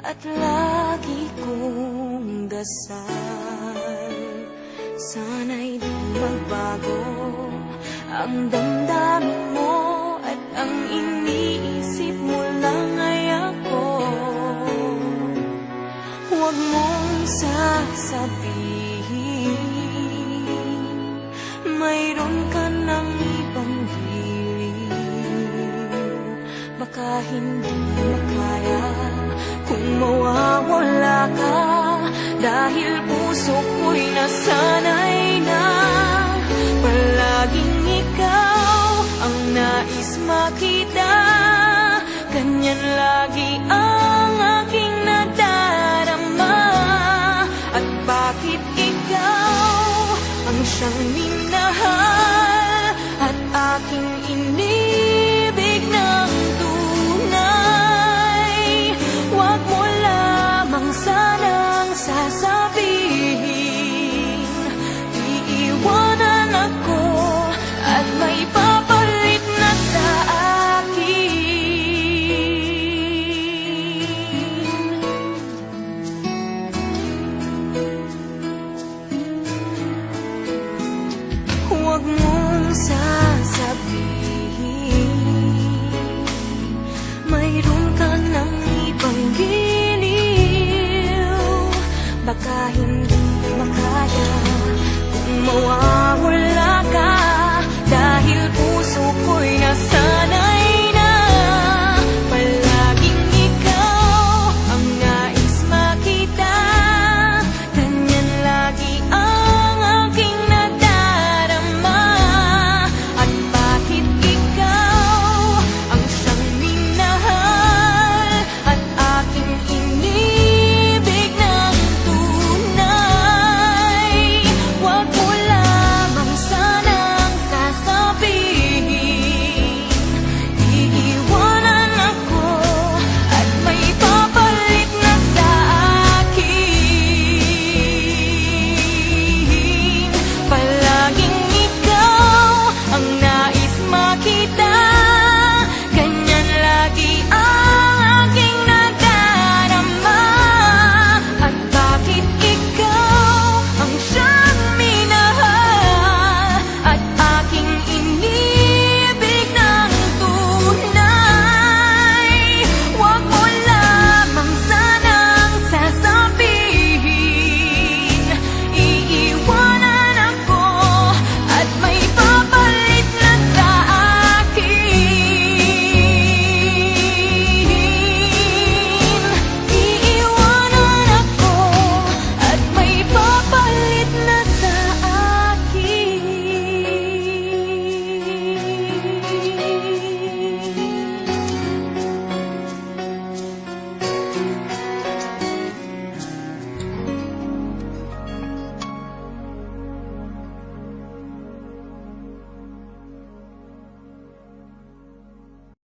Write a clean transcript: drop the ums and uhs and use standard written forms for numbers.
at lagi kong dasal, sana'y di magbago ang damdamin mo at ang iniisip mo lang ay ako. Huwag mong sasabihin mayroon ka ng ibang hiling. Baka hindi makaya kung mawawala ka, dahil puso ko'y nasanay na palaging ikaw ang nais makita. Ganyan lagi ang aking nadarama. At bakit ikaw ang siyang minahal at aking inibig ng tunay? Huwag mo lamang sanang sasabihin iiwanan ako at may papalit na sa akin. Huwag mong sasabihin mayroon ka ng ibang giliw. Baka hindi makaya kung mawawala ka,